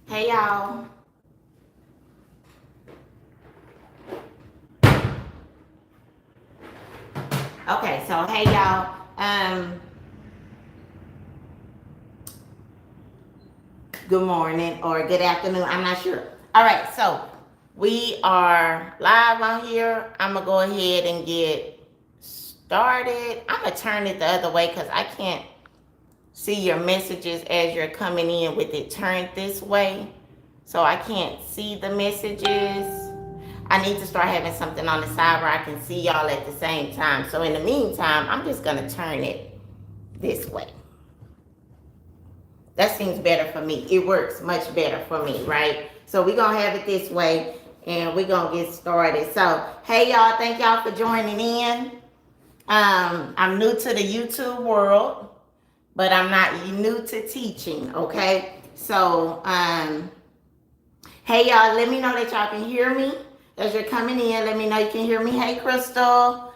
Hey y'all. Okay, so hey y'all. Good morning or good afternoon. I'm not sure. All right, so we are live on here. I'm gonna go ahead and get started. I'm gonna turn it the other way because I can't see your messages as you're coming in with it turned this way. So I can't see the messages. I need to start having something on the side where I can see y'all at the same time. So in the meantime, I'm just gonna turn it this way. That seems better for me. It works much better for me, right? So we're gonna have it this way and we're gonna get started. So hey y'all, thank y'all for joining in. I'm new to the YouTube world, but I'm not new to teaching, okay? So hey y'all, let me know that y'all can hear me as you're coming in. Let me know you can hear me. Hey Crystal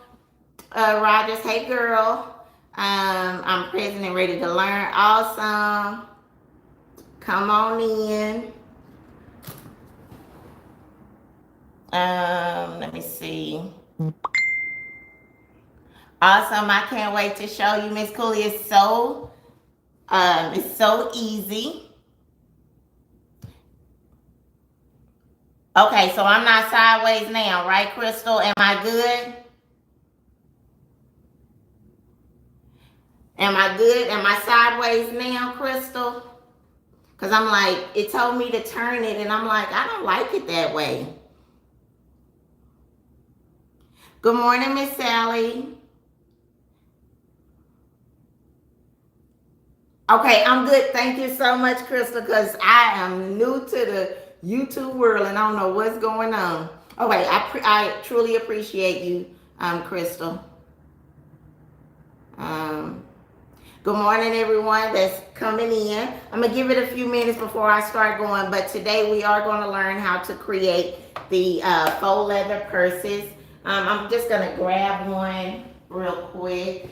Rogers, hey girl. I'm present and ready to learn. Awesome. Come on in. Let me see. Awesome. I can't wait to show you, Miss Cooley. It's so easy. Okay, so I'm not sideways now, right, Crystal? Am I good? Am I good? Am I sideways now, Crystal? Because I'm like, it told me to turn it, and I'm like, I don't like it that way. Good morning, Miss Sally. Okay, I'm good. Thank you so much, Crystal, because I am new to the YouTube world, and I don't know what's going on. Okay, I truly appreciate you, Crystal. Good morning, everyone that's coming in. I'm going to give it a few minutes before I start going, but today we are going to learn how to create the faux leather purses. I'm just going to grab one real quick.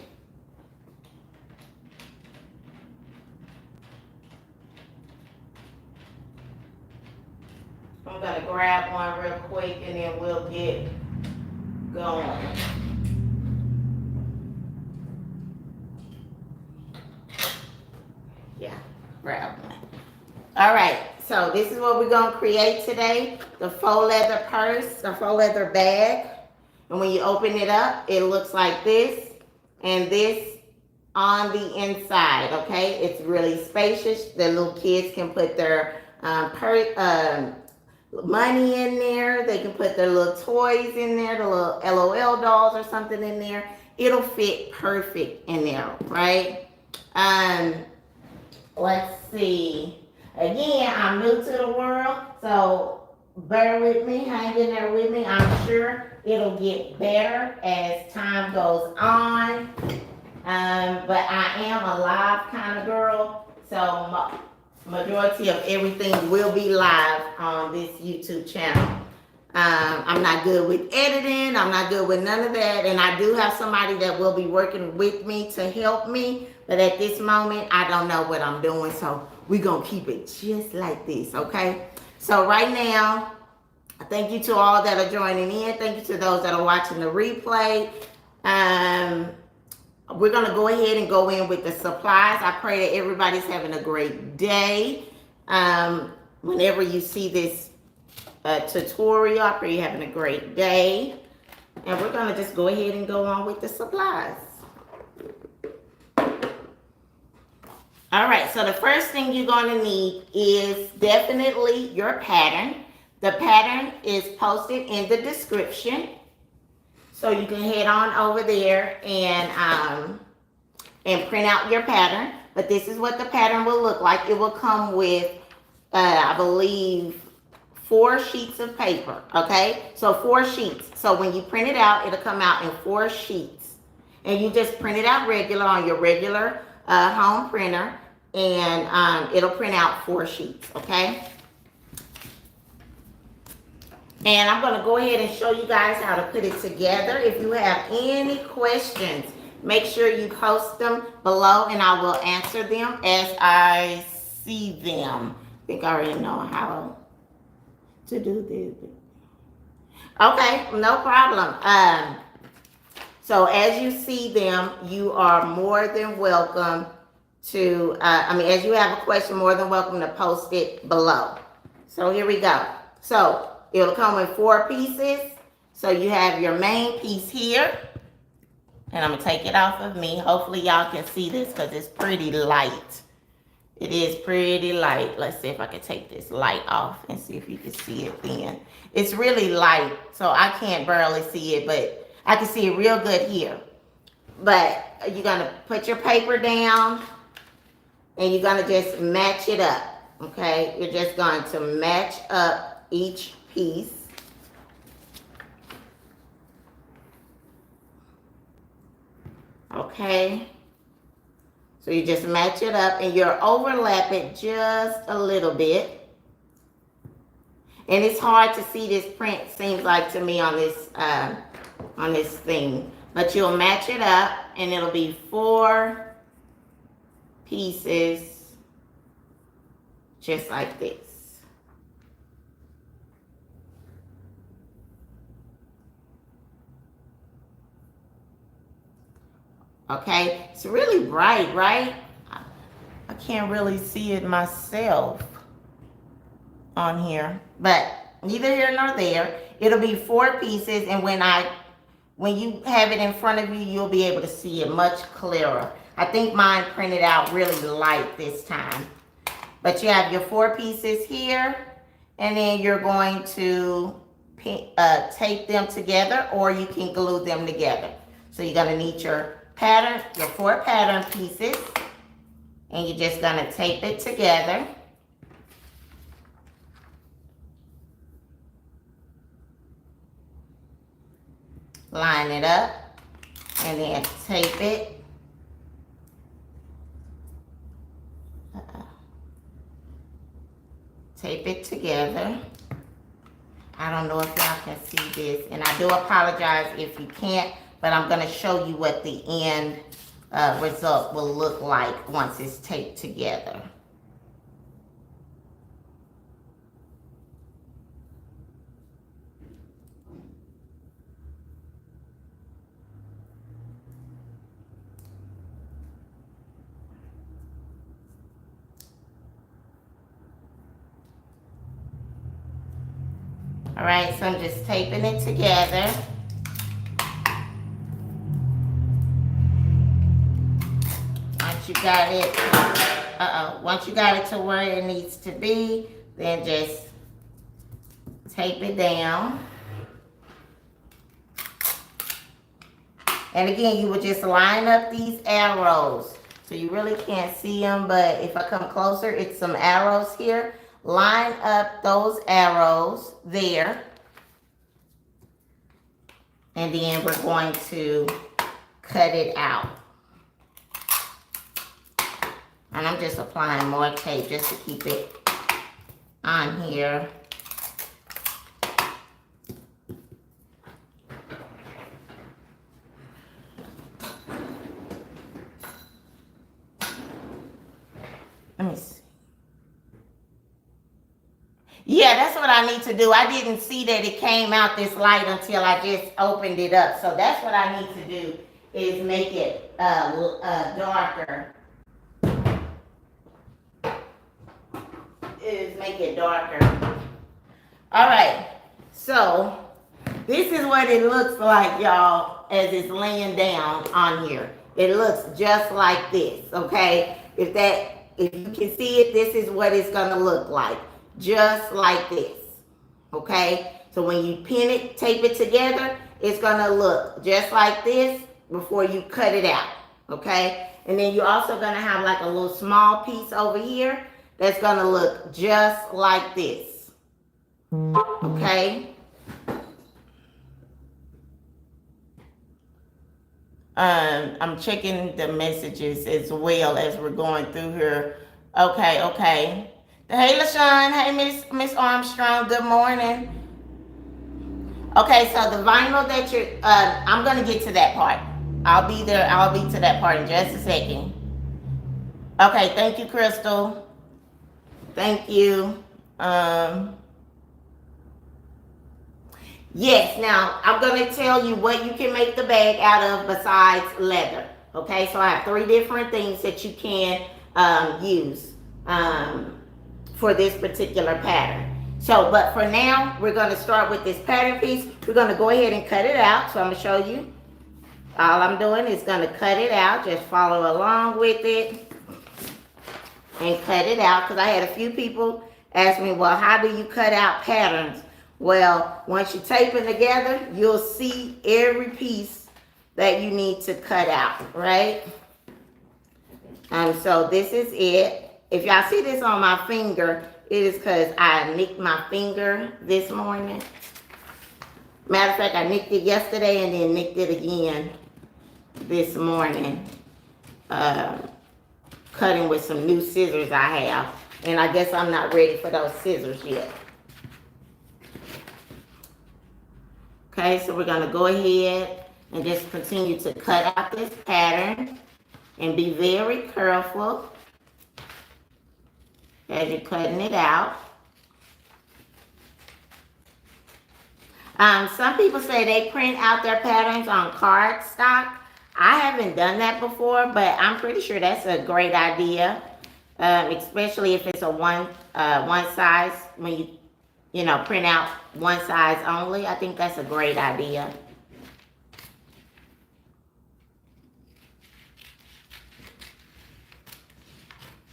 I'm going to grab one real quick and then we'll get going. Yeah, grab one. All right, so this is what we're going to create today. The faux leather purse, the faux leather bag. And when you open it up, it looks like this and this on the inside, okay? It's really spacious. The little kids can put their money in there. They can put their little toys in there, the little LOL dolls or something in there. It'll fit perfect in there, right? Let's see. Again, I'm new to the world, so bear with me, hang in there with me. I'm sure it'll get better as time goes on. But I am a live kind of girl, so majority of everything will be live on this YouTube channel. I'm not good with editing. I'm not good with none of that. And I do have somebody that will be working with me to help me. But at this moment, I don't know what I'm doing. So we're going to keep it just like this, okay? So right now, thank you to all that are joining in. Thank you to those that are watching the replay. We're going to go ahead and go in with the supplies. I pray that everybody's having a great day. Whenever you see this tutorial, I pray you're having a great day. And we're going to just go ahead and go on with the supplies. All right, so the first thing you're going to need is definitely your pattern. The pattern is posted in the description. So you can head on over there and print out your pattern. But this is what the pattern will look like. It will come with, I believe, 4 sheets of paper, okay? So 4 sheets. So when you print it out, it'll come out in 4 sheets. And you just print it out regular on your regular home printer. And it'll print out 4 sheets, okay? And I'm going to go ahead and show you guys how to put it together. If you have any questions, make sure you post them below and I will answer them as I see them. I think I already know how to do this. Okay, no problem. So as you see them, you are more than welcome to, as you have a question, more than welcome to post it below. So here we go. So it'll come in 4 pieces. So you have your main piece here. And I'm going to take it off of me. Hopefully y'all can see this because it's pretty light. It is pretty light. Let's see if I can take this light off and see if you can see it then. It's really light, so I can't barely see it, but I can see it real good here. But you're going to put your paper down and you're going to just match it up, okay? You're just going to match up each piece. Okay? So you just match it up and you'll overlap it just a little bit. And it's hard to see this print, seems like to me, on this thing. But you'll match it up and it'll be 4 pieces just like this. Okay, it's really bright, right? I can't really see it myself on here, but neither here nor there. It'll be 4 pieces, and when you have it in front of you, you'll be able to see it much clearer. I think mine printed out really light this time. But you have your 4 pieces here, and then you're going to tape them together, or you can glue them together. So you're gonna need your pattern, your 4 pattern pieces, and you're just gonna tape it together. Line it up and then tape it. Tape it together. I don't know if y'all can see this, and I do apologize if you can't, but I'm going to show you what the end result will look like once it's taped together. All right, so I'm just taping it together. Once you got it, once you got it to where it needs to be, then just tape it down. And again, you would just line up these arrows. So you really can't see them, but if I come closer, it's some arrows here. Line up those arrows there. And then we're going to cut it out. And I'm just applying more tape just to keep it on here. Let me see. Yeah, that's what I need to do. I didn't see that it came out this light until I just opened it up. So that's what I need to do, is make it darker. Make it darker. All right. So this is what it looks like, y'all, as it's laying down on here. It looks just like this, okay? If you can see it, this is what it's gonna look like. Just like this, okay? So when you pin it, tape it together, it's gonna look just like this before you cut it out, okay? And then you're also gonna have like a little small piece over here that's gonna look just like this, okay? I'm checking the messages as well as we're going through here. Okay. Hey, LaShawn. Hey, Miss Armstrong. Good morning. Okay, so the vinyl that you're, I'm gonna get to that part. I'll be there. I'll be to that part in just a second. Okay, thank you, Crystal. Thank you. Yes, now I'm going to tell you what you can make the bag out of besides leather. Okay, so I have 3 different things that you can use for this particular pattern. So, but for now, we're going to start with this pattern piece. We're going to go ahead and cut it out. So I'm going to show you. All I'm doing is going to cut it out. Just follow along with it and cut it out. Because I had a few people ask me, well, how do you cut out patterns? Well, once you tape them together, you'll see every piece that you need to cut out, right? So this is it. If y'all see this on my finger, it is because I nicked my finger this morning. Matter of fact, I nicked it yesterday and then nicked it again this morning. Cutting with some new scissors I have. And I guess I'm not ready for those scissors yet. Okay, so we're going to go ahead and just continue to cut out this pattern and be very careful as you're cutting it out. Some people say they print out their patterns on cardstock. I haven't done that before, but I'm pretty sure that's a great idea, especially if it's a one size, when you know, print out one size only. I think that's a great idea.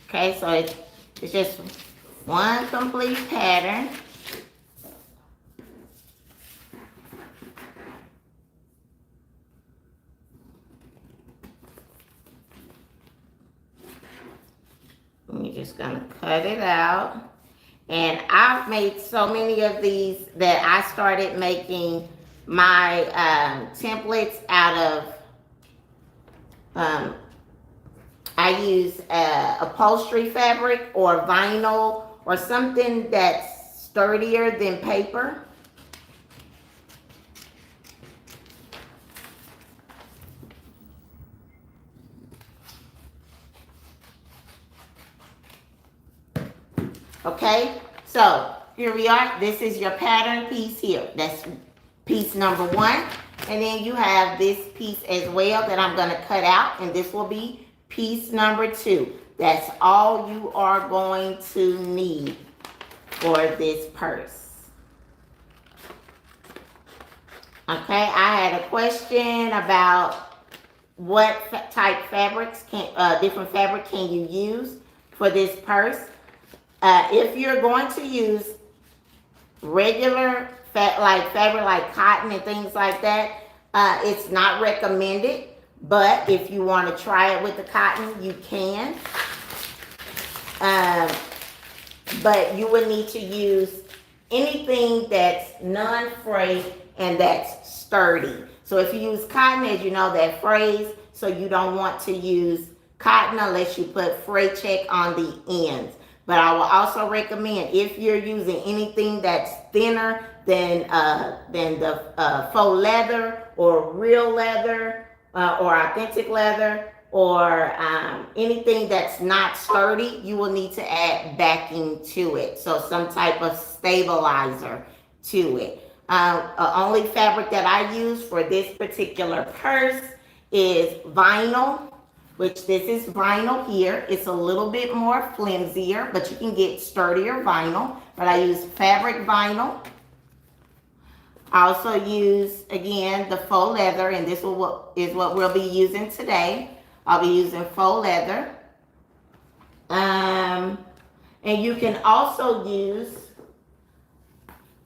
Okay, so it's just one complete pattern. And you're just gonna cut it out. And I've made so many of these that I started making my templates out of, I use upholstery fabric or vinyl or something that's sturdier than paper. Okay, so here we are. This is your pattern piece here. That's piece number 1. And then you have this piece as well that I'm going to cut out. And this will be piece number 2. That's all you are going to need for this purse. Okay, I had a question about what type fabrics different fabric can you use for this purse. If you're going to use regular fabric like cotton and things like that, it's not recommended. But if you want to try it with the cotton, you can. But you would need to use anything that's non-fray and that's sturdy. So if you use cotton, as you know, that frays, so you don't want to use cotton unless you put fray check on the ends. But I will also recommend, if you're using anything that's thinner than the faux leather or real leather or authentic leather or anything that's not sturdy, you will need to add backing to it. So some type of stabilizer to it. Only fabric that I use for this particular purse is vinyl, which this is vinyl here. It's a little bit more flimsier, but you can get sturdier vinyl. But I use fabric vinyl. I also use, again, the faux leather, and this is what we'll be using today. I'll be using faux leather. And you can also use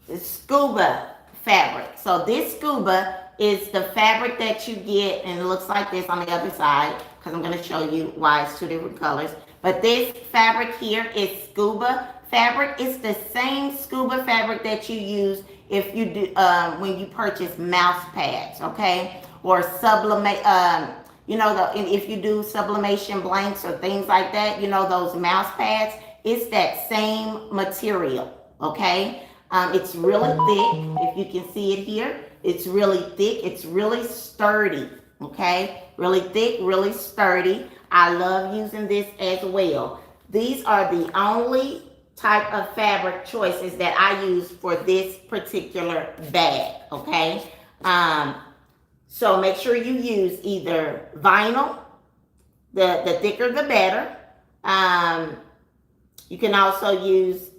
the scuba fabric. So this scuba is the fabric that you get, and it looks like this on the other side, because I'm going to show you why it's 2 different colors. But this fabric here is scuba fabric. It's the same scuba fabric that you use if you do when you purchase mouse pads, okay? Or sublimate, you know, if you do sublimation blanks or things like that, you know, those mouse pads, it's that same material, okay? It's really thick. If you can see it here, it's really thick. It's really sturdy. Okay, really thick, really sturdy. I love using this as well. These are the only type of fabric choices that I use for this particular bag. Okay, so make sure you use either vinyl, the thicker the better. You can also use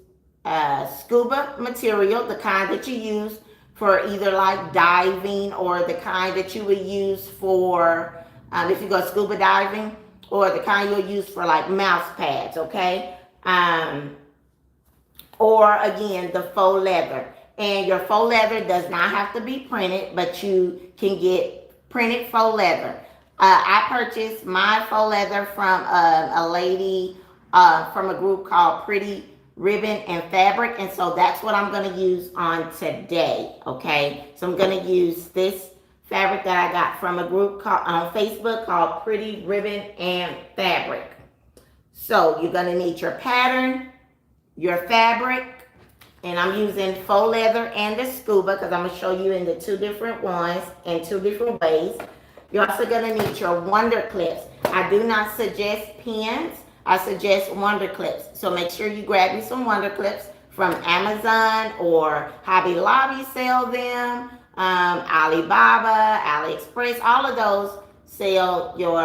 scuba material, the kind that you use for either like diving, or the kind that you would use for if you go scuba diving, or the kind you'll use for like mouse pads, okay? Or again, the faux leather. And your faux leather does not have to be printed, but you can get printed faux leather. I purchased my faux leather from a lady from a group called Pretty Ribbon and Fabric, and so that's what I'm going to use on today. Okay, so I'm going to use this fabric that I got from a group called on Facebook called Pretty Ribbon and Fabric. So you're going to need your pattern, your fabric, and I'm using faux leather and the scuba because I'm going to show you in the two different ones in two different ways. You're also going to need your wonder clips. I do not suggest pins. I suggest wonder clips. So make sure you grab you some wonder clips from Amazon, or Hobby Lobby sell them. Alibaba, AliExpress, all of those sell your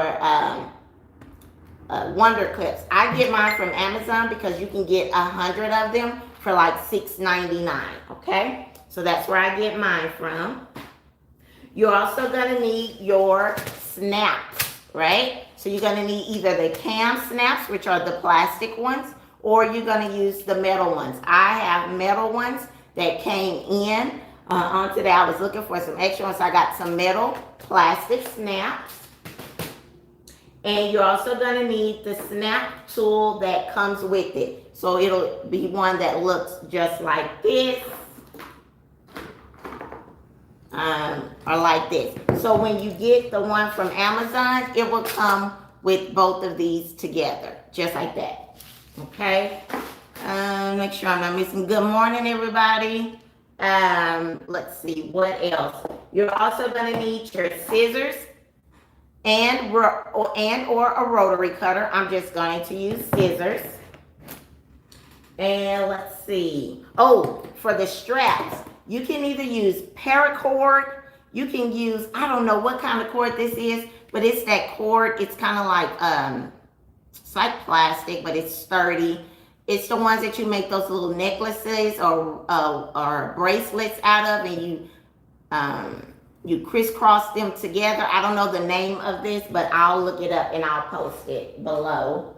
wonder clips. I get mine from Amazon because you can get 100 of them for like $6.99. Okay, so that's where I get mine from. You're also gonna need your snaps, right? So you're gonna need either the cam snaps, which are the plastic ones, or you're gonna use the metal ones. I have metal ones that came in on today. I was looking for some extra ones, so I got some metal plastic snaps. And you're also gonna need the snap tool that comes with it. So it'll be one that looks just like this, or like this. So when you get the one from Amazon, it will come with both of these together, just like that. Okay, make sure I'm not missing. Good morning, everybody. Let's see what else. You're also going to need your scissors and or a rotary cutter. I'm just going to use scissors. And let's see. Oh, for the straps, you can either use paracord. You can use, I don't know what kind of cord this is, but it's that cord. It's kind of like, it's like plastic, but it's sturdy. It's the ones that you make those little necklaces or bracelets out of, and you crisscross them together. I don't know the name of this, but I'll look it up and I'll post it below.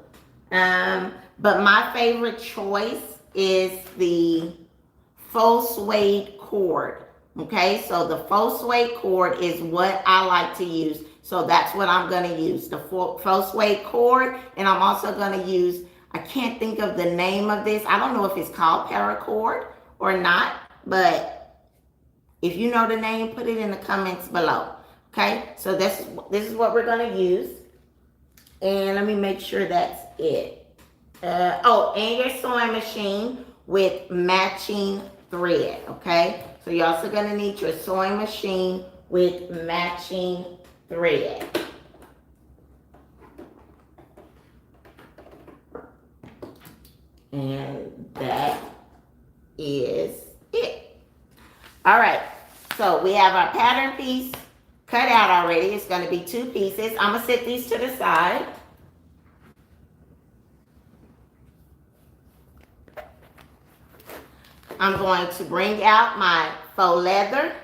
But my favorite choice is the faux suede cord. Okay, so the faux suede cord is what I like to use. So that's what I'm going to use, the faux suede cord. And I'm also going to use, I can't think of the name of this. I don't know if it's called paracord or not, but if you know the name, put it in the comments below. Okay, so this is what we're going to use. And let me make sure that's it. Oh, and your sewing machine with matching thread. Okay, so you're also going to need your sewing machine with matching thread. And that is it. All right, so we have our pattern piece cut out already. It's going to be 2 pieces. I'm going to set these to the side. I'm going to bring out my faux leather.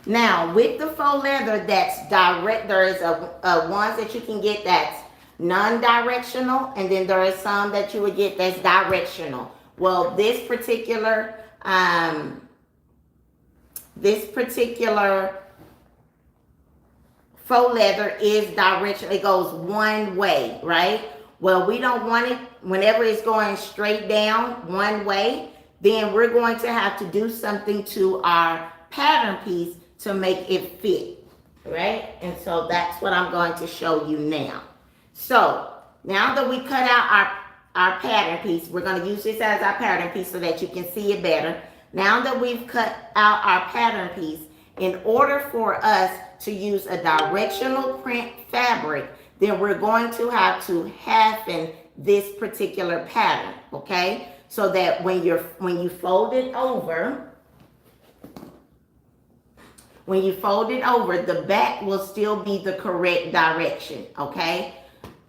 Now, with the faux leather that's direct, there is a ones that you can get that's non-directional, and then there is some that you would get that's directional. Well, this particular faux leather is directional. It goes one way, right? Well, we don't want it whenever it's going straight down one way. Then we're going to have to do something to our pattern piece to make it fit, right? And so that's what I'm going to show you now. So now that we cut out our pattern piece. We're going to use this as our pattern piece so that you can see it better. Now that we've cut out our pattern piece, in order for us to use a directional print fabric, then we're going to have to halfen this particular pattern, okay? So that when you fold it over, the back will still be the correct direction, okay?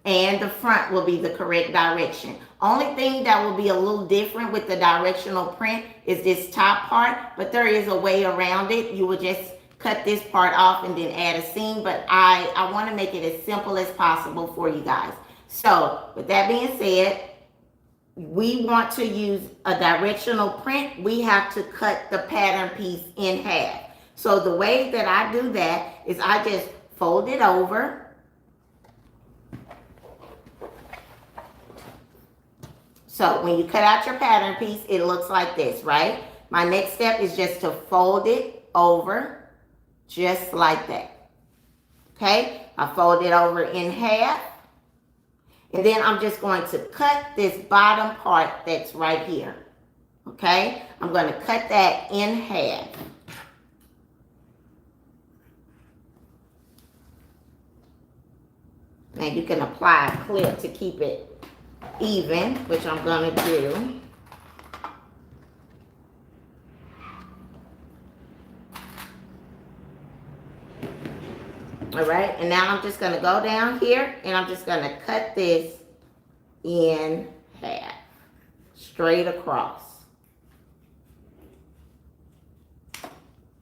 And the front will be the correct direction. Only thing that will be a little different with the directional print is this top part, but there is a way around it. You will just cut this part off and then add a seam, but I want to make it as simple as possible for you guys. So with that being said, we want to use a directional print. We have to cut the pattern piece in half. So the way that I do that is I just fold it over. So when you cut out your pattern piece, it looks like this, right? My next step is just to fold it over just like that. Okay? I fold it over in half. And then I'm just going to cut this bottom part that's right here. Okay? I'm going to cut that in half. And you can apply a clip to keep it even, which I'm going to do. All right, and now I'm just going to go down here and I'm just going to cut this in half, straight across.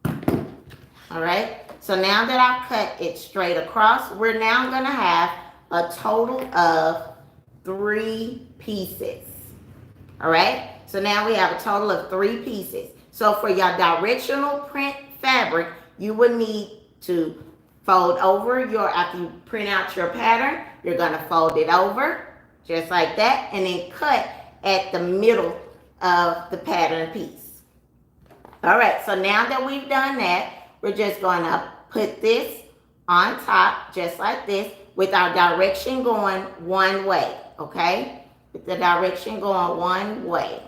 All right, so now that I've cut it straight across, we're now going to have a total of 3 pieces. All right, so now we have a total of 3 pieces. So for your directional print fabric, you would need to fold over after you print out your pattern, you're going to fold it over just like that and then cut at the middle of the pattern piece. All right, so now that we've done that, we're just going to put this on top just like this with our direction going one way, okay? With the direction going one way.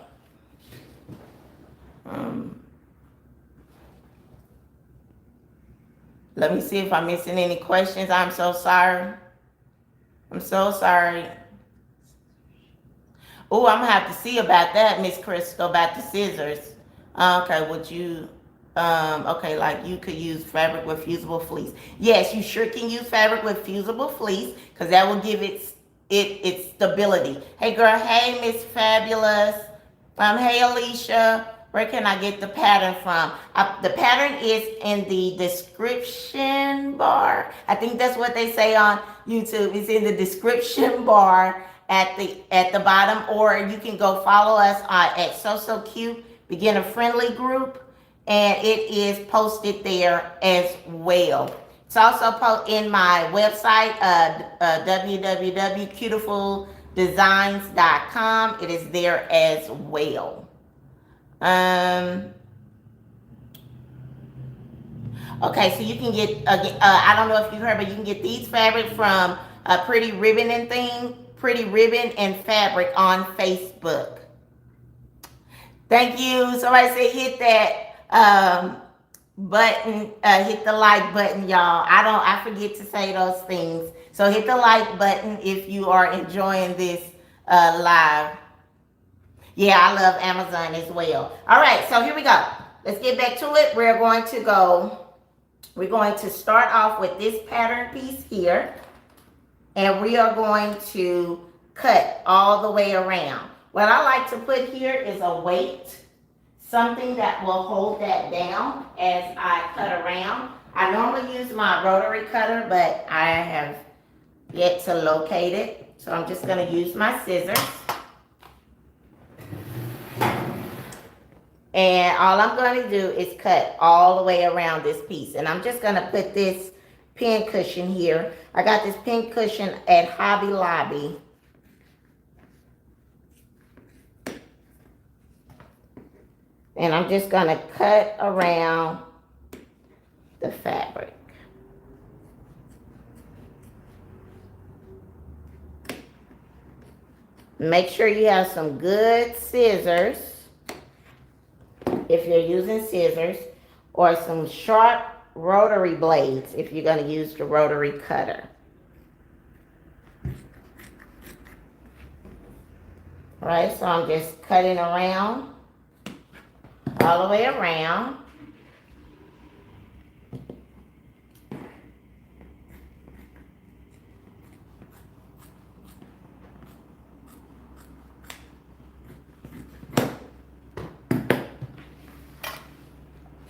Let me see if I'm missing any questions. I'm so sorry. I'm so sorry. Oh, I'm going to have to see about that, Miss Crystal, about the scissors. Okay, would you... okay, like you could use fabric with fusible fleece. Yes, you sure can use fabric with fusible fleece because that will give it stability. Hey girl, hey Miss Fabulous. Hey Alicia, where can I get the pattern from? The pattern is in the description bar. I think that's what they say on YouTube. It's in the description bar at the bottom, or you can go follow us at So Cute Beginner Friendly Group. And it is posted there as well. It's also in my website, www.cutufuldesigns.com. It is there as well. Okay, so you can get, I don't know if you heard, but you can get these fabric from Pretty Ribbon and Fabric on Facebook. Thank you. Somebody say hit that button, hit the like button, y'all. I forget to say those things. So hit the like button if you are enjoying this live. Yeah, I love Amazon as well. All right, so here we go. Let's get back to it. We're going to start off with this pattern piece here, and we are going to cut all the way around. What I like to put here is a weight, something that will hold that down as I cut around. I normally use my rotary cutter, but I have yet to locate it. So I'm just going to use my scissors. And all I'm going to do is cut all the way around this piece. And I'm just going to put this pin cushion here. I got this pin cushion at Hobby Lobby. And I'm just going to cut around the fabric. Make sure you have some good scissors, if you're using scissors, or some sharp rotary blades if you're going to use the rotary cutter. All right, so I'm just cutting around, all the way around.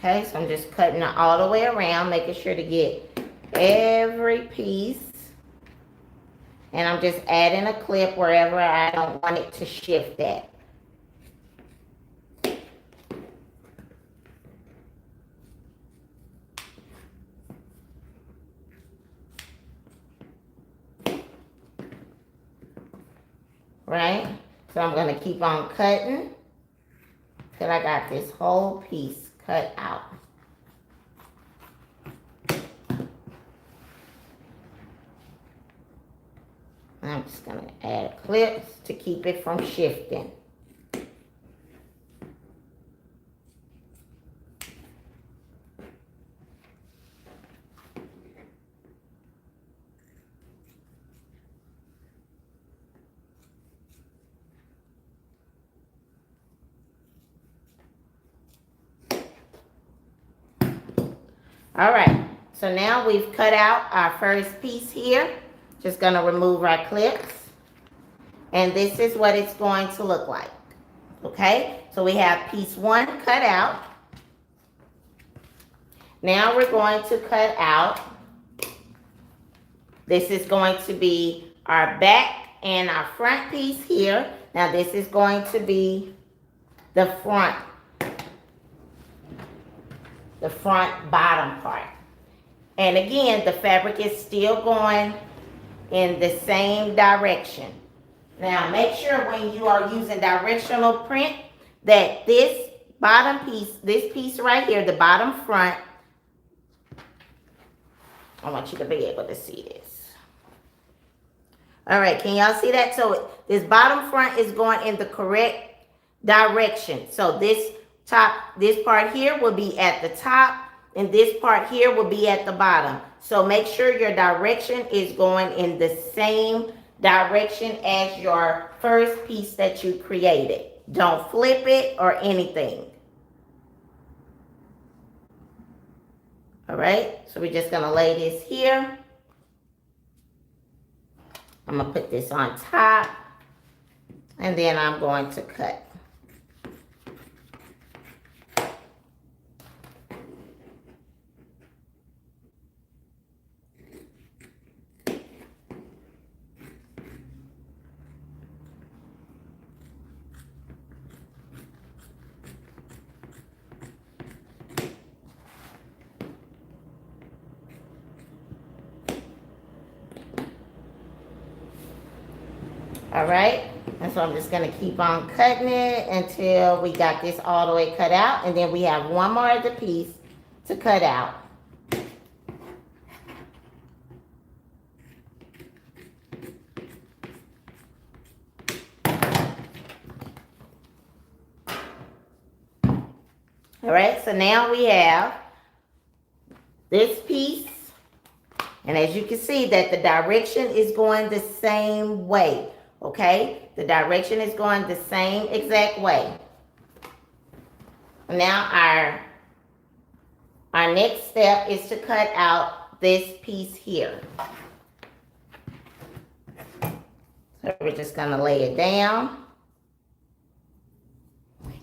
Okay, so I'm just cutting it all the way around, making sure to get every piece. And I'm just adding a clip wherever I don't want it to shift at. Right? So I'm going to keep on cutting till I got this whole piece cut out. I'm just going to add clips to keep it from shifting. All right, so now we've cut out our first piece here. Just going to remove our clips. And this is what it's going to look like. Okay, so we have piece 1 cut out. Now we're going to cut out. This is going to be our back and our front piece here. Now this is going to be the front bottom part. And again, the fabric is still going in the same direction. Now make sure when you are using directional print that this bottom piece, this piece right here, the bottom front, I want you to be able to see this. All right, can y'all see that? So this bottom front is going in the correct direction. So this part here will be at the top, and this part here will be at the bottom. So make sure your direction is going in the same direction as your first piece that you created. Don't flip it or anything. All right, so we're just gonna lay this here. I'm gonna put this on top, and then I'm going to cut. All right, and so I'm just gonna keep on cutting it until we got this all the way cut out, and then we have one more of the piece to cut out. All right, so now we have this piece, and as you can see that the direction is going the same way. Okay, the direction is going the same exact way. Now our next step is to cut out this piece here. So we're just gonna lay it down.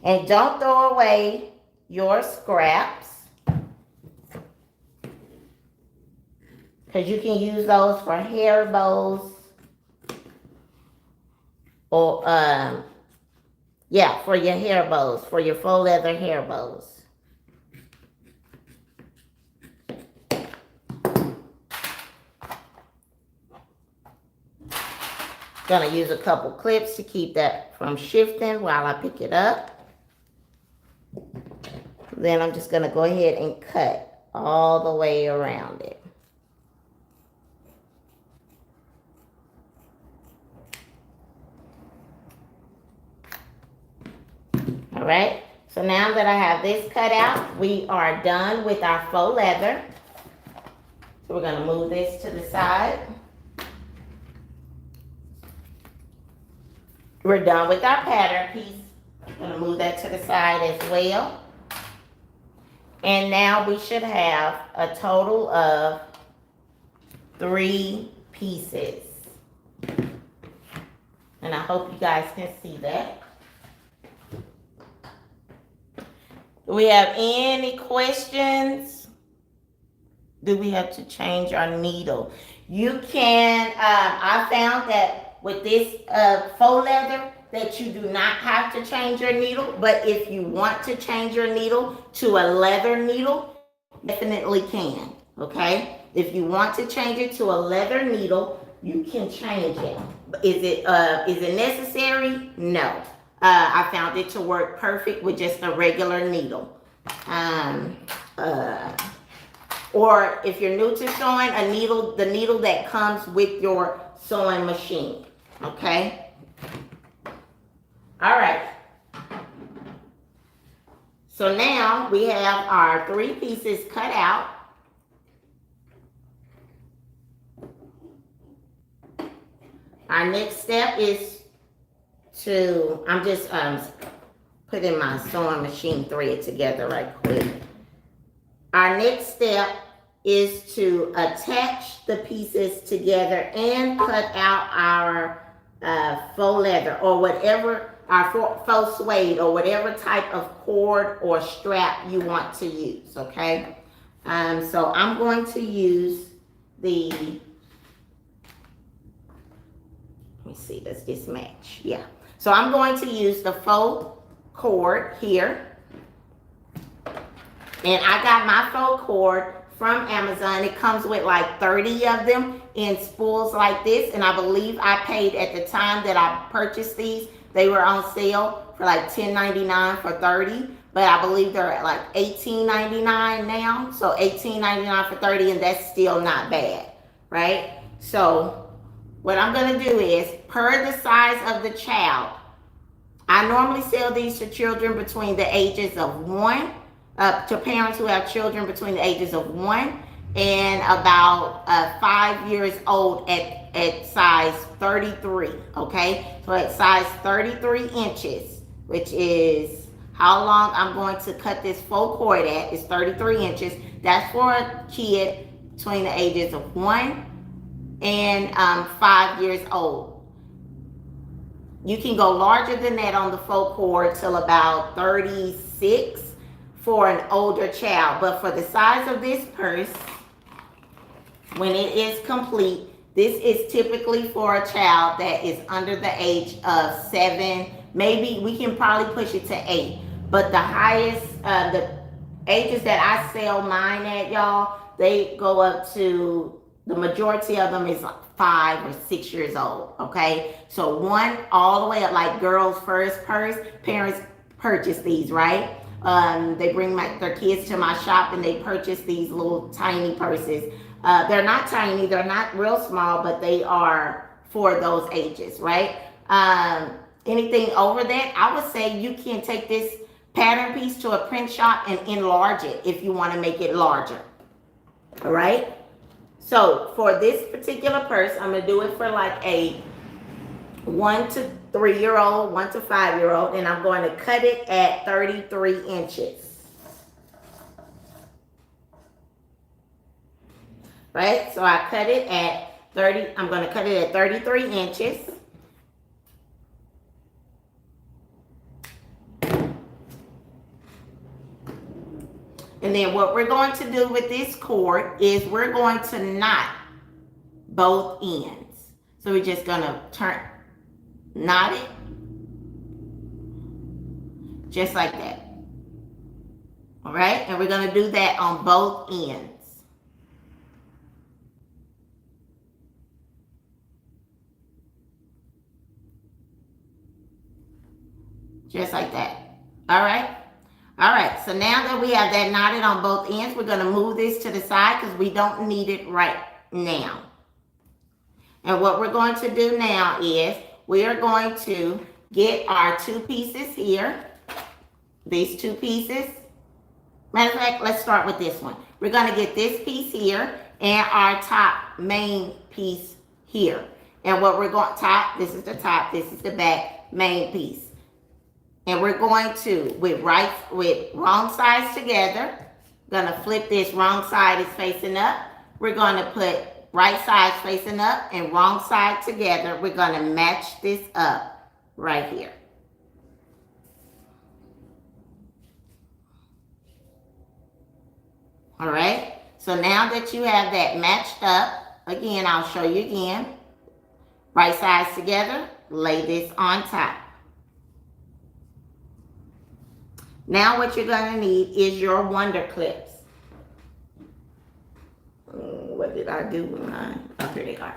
And don't throw away your scraps, because you can use those for hair bows. Or, yeah, for your hair bows, for your faux leather hair bows. Gonna use a couple clips to keep that from shifting while I pick it up. Then I'm just gonna go ahead and cut all the way around it. All right. So now that I have this cut out, we are done with our faux leather. So we're going to move this to the side. We're done with our pattern piece. I'm going to move that to the side as well. And now we should have a total of 3 pieces. And I hope you guys can see that. Do we have any questions? Do we have to change our needle? You can, I found that with this faux leather, that you do not have to change your needle, but if you want to change your needle to a leather needle, definitely can, okay? If you want to change it to a leather needle, you can change it. Is it necessary? No. I found it to work perfect with just a regular needle. Or if you're new to sewing, the needle that comes with your sewing machine, okay? All right. So now we have our 3 pieces cut out. Our next step is to, I'm just putting my sewing machine thread together right quick. Our next step is to attach the pieces together and cut out our faux leather or whatever, our faux suede or whatever type of cord or strap you want to use, okay? So I'm going to use the, let me see, does this match? Yeah. So I'm going to use the faux cord here. And I got my faux cord from Amazon. It comes with like 30 of them in spools like this. And I believe I paid at the time that I purchased these, they were on sale for like $10.99 for 30. But I believe they're at like $18.99 now. So $18.99 for 30, and that's still not bad, right? So what I'm gonna do is, per the size of the child, I normally sell these to children between the ages of 1, to parents who have children between the ages of 1 and about 5 years old at size 33, okay? So at size 33 inches, which is how long I'm going to cut this faux cord at, is 33 inches. That's for a kid between the ages of 1 and 5 years old. You can go larger than that on the faux cord till about 36 for an older child. But for the size of this purse, when it is complete, this is typically for a child that is under the age of 7. Maybe we can probably push it to 8. But the highest, the ages that I sell mine at, y'all, they go up to, the majority of them is like 5 or 6 years old, okay? So 1 all the way up, like Girl's First Purse, parents purchase these, right? They bring their kids to my shop and they purchase these little tiny purses. They're not tiny, they're not real small, but they are for those ages, right? Anything over that, I would say you can take this pattern piece to a print shop and enlarge it if you want to make it larger, all right? So for this particular purse, I'm going to do it for like a 1 to 3-year-old, 1 to 5-year-old, and I'm going to cut it at 33 inches. Right? So I cut it at 30, I'm going to cut it at 33 inches. And then what we're going to do with this cord is we're going to knot both ends. So we're just going to knot it just like that. All right, and we're going to do that on both ends. Just like that. All right. All right, so now that we have that knotted on both ends, we're going to move this to the side because we don't need it right now. And what we're going to do now is we are going to get our 2 pieces here. these two pieces. Matter of fact, let's start with this one. We're gonna get this piece here and our top main piece here. And what we're going, top, this is the top, this is the back main piece. And we're going to, with wrong sides together, gonna flip this, wrong side is facing up. We're gonna put right side facing up and wrong side together. We're gonna match this up right here. All right, so now that you have that matched up, again, I'll show you again. Right sides together, lay this on top. Now what you're gonna need is your wonder clips. What did I do with mine? Oh, here they are.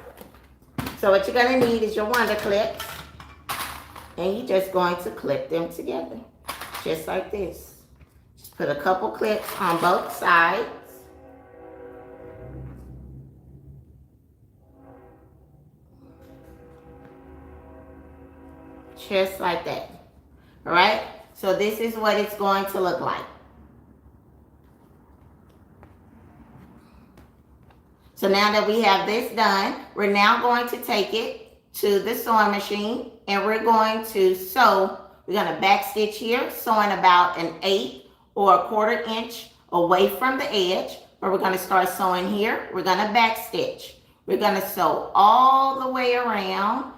So what you're gonna need is your wonder clips, and you're just going to clip them together, just like this. Just put a couple clips on both sides. Just like that. All right? So this is what it's going to look like. So now that we have this done, we're now going to take it to the sewing machine and we're going to sew. We're going to back stitch here, sewing about an 1/8 or a 1/4 inch away from the edge. But we're going to start sewing here. We're going to back stitch. We're going to sew all the way around,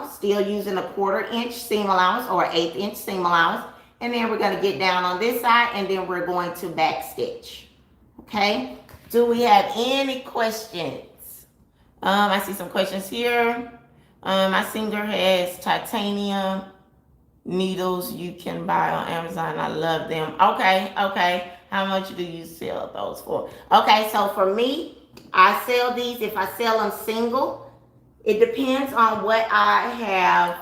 still using a 1/4 inch seam allowance or 1/8 inch seam allowance. And then we're going to get down on this side and then we're going to back stitch. Okay? Do we have any questions? I see some questions here. My singer has titanium needles you can buy on Amazon. I love them. Okay. How much do you sell those for? Okay, so for me, I sell these. If I sell them single, it depends on what I have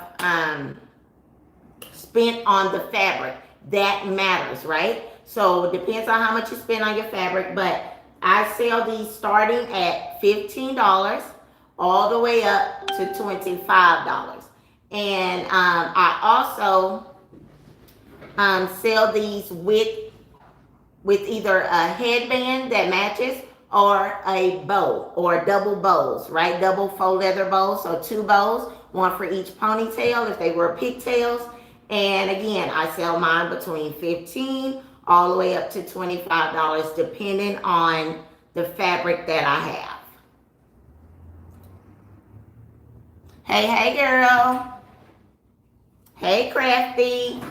spent on the fabric. That matters, right? So it depends on how much you spend on your fabric, but I sell these starting at $15 all the way up to $25. And I also sell these with either a headband that matches or a bow or double bows, right? Double faux leather bows, so 2 bows, one for each ponytail if they were pigtails. And again, I sell mine between $15 all the way up to $25 depending on the fabric that I have. Hey girl. Hey Crafty.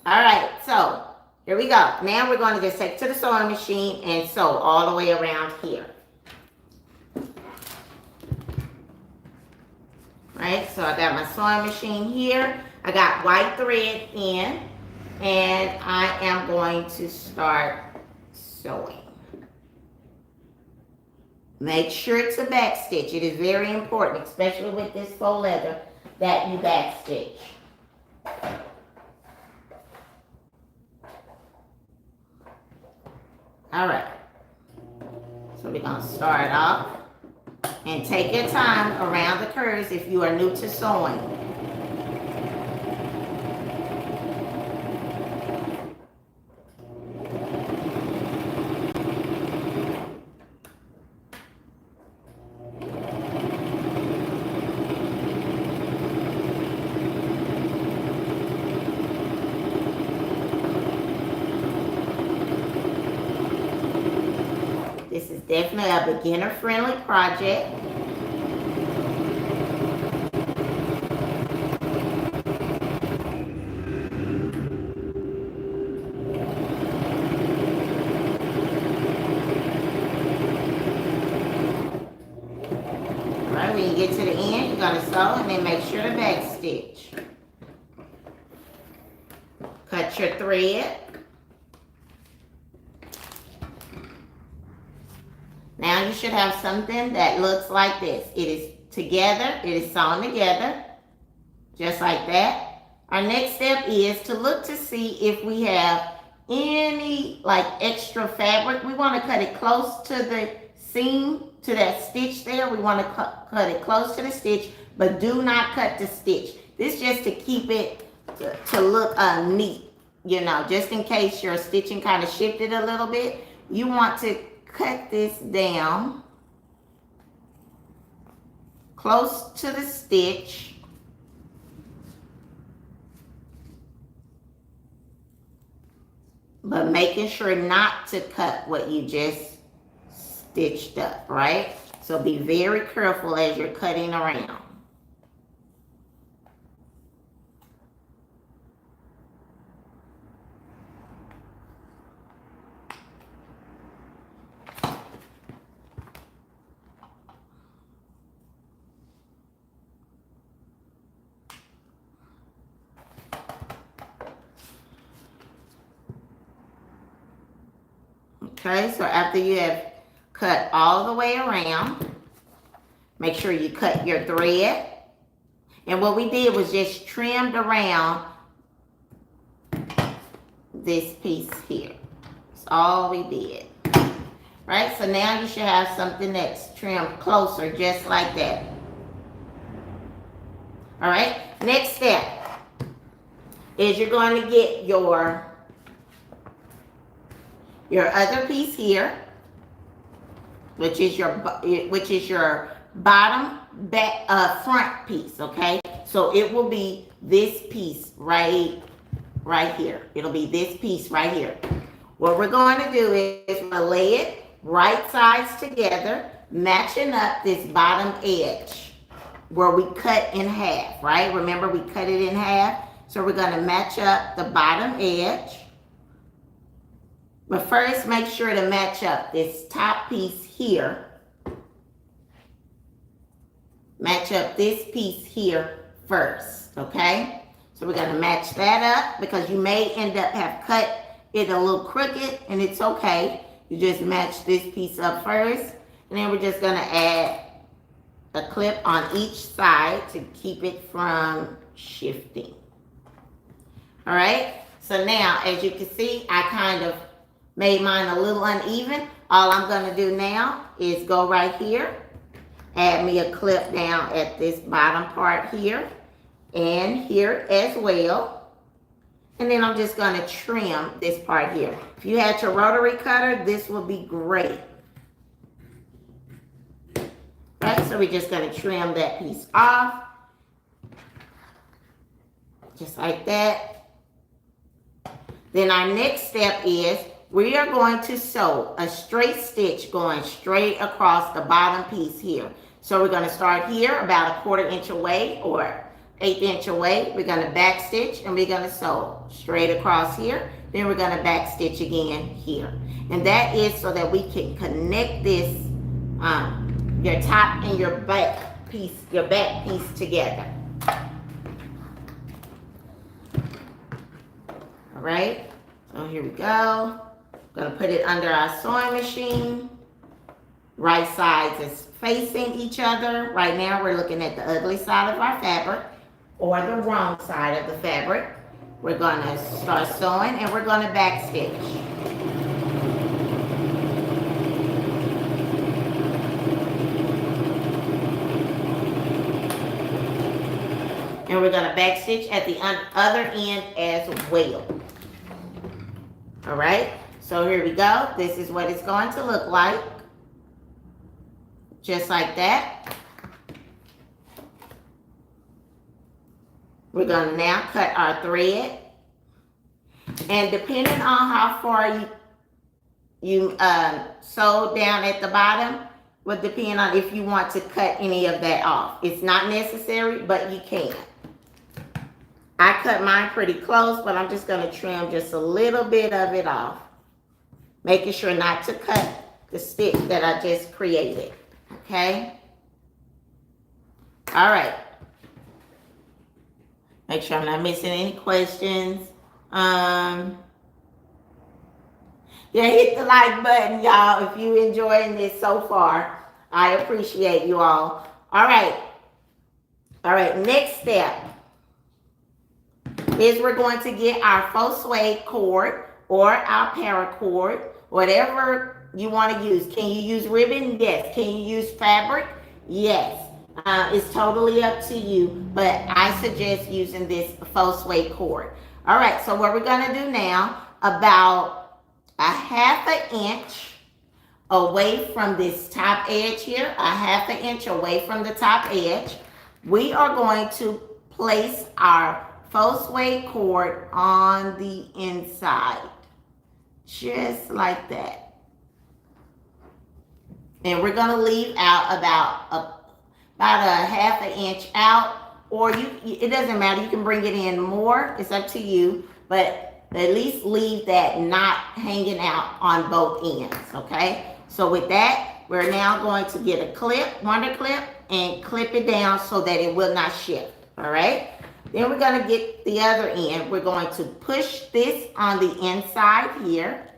All right, so here we go. Now we're going to just take it to the sewing machine and sew all the way around here. Right, so I got my sewing machine here. I got white thread in. And I am going to start sewing. Make sure to back stitch. It is very important, especially with this faux leather, that you back stitch. All right. So we're going to start off and take your time around the curves if you are new to sewing. This is definitely a beginner-friendly project. All right, when you get to the end, you're going to sew and then make sure to back stitch. Cut your thread. Now you should have something that looks like this. It is together, it is sewn together, just like that. Our next step is to look to see if we have any like extra fabric. We want to cut it close to the seam, to that stitch there. We want to cut it close to the stitch, but do not cut the stitch. This is just to keep it to look neat. you know, just in case your stitching kind of shifted a little bit, you want to cut this down close to the stitch. But making sure not to cut what you just stitched up, right? So be very careful as you're cutting around. Okay, so after you have cut all the way around, make sure you cut your thread. And what we did was just trimmed around this piece here. That's all we did. Right, so now you should have something that's trimmed closer, just like that. All right, next step is you're going to get your other piece here, which is your bottom back front piece. Okay, so it will be this piece right here. It'll be this piece right here. What we're going to do is we're going to lay it right sides together, matching up this bottom edge where we cut in half. Right, remember we cut it in half, so we're going to match up the bottom edge. But first, make sure to match up this top piece here. Match up this piece here first, okay? So we're going to match that up because you may end up have cut it a little crooked, and it's okay. You just match this piece up first, and then we're just going to add a clip on each side to keep it from shifting. All right? So now, as you can see, I kind of made mine a little uneven. All I'm going to do now is go right here, add me a clip down at this bottom part here and here as well. And then I'm just going to trim this part here. If you had your rotary cutter, this would be great. Right, so we're just going to trim that piece off. Just like that. Then our next step is we are going to sew a straight stitch going straight across the bottom piece here. So we're going to start here about 1/4 inch away or 1/8 inch away. We're going to back stitch and we're going to sew straight across here. Then we're going to back stitch again here. And that is so that we can connect this, your top and your back piece together. All right, so here we go. Gonna put it under our sewing machine. Right sides is facing each other. Right now we're looking at the ugly side of our fabric or the wrong side of the fabric. We're gonna start sewing and we're gonna back stitch. And we're gonna back stitch at the other end as well. All right. So here we go. This is what it's going to look like. Just like that. We're going to now cut our thread. And depending on how far you sew down at the bottom, will depend on if you want to cut any of that off. It's not necessary, but you can. I cut mine pretty close, but I'm just going to trim just a little bit of it off. Making sure not to cut the stitch that I just created. Okay? All right. Make sure I'm not missing any questions. Yeah, hit the like button, y'all, if you're enjoying this so far. I appreciate you all. All right. All right, next step is we're going to get our faux suede cord or our paracord. Whatever you want to use. Can you use ribbon? Yes. Can you use fabric? Yes. It's totally up to you, but I suggest using this faux suede cord. All right, so what we're gonna do now, about a 1/2 inch away from this top edge here, a 1/2 inch away from the top edge, we are going to place our faux suede cord on the inside, just like that. And we're gonna leave out about a 1/2 inch out, or it doesn't matter, you can bring it in more, it's up to you, but at least leave that knot hanging out on both ends, okay? So with that, we're now going to get a clip, wonder clip, and clip it down so that it will not shift, all right? Then we're gonna get the other end. We're going to push this on the inside here.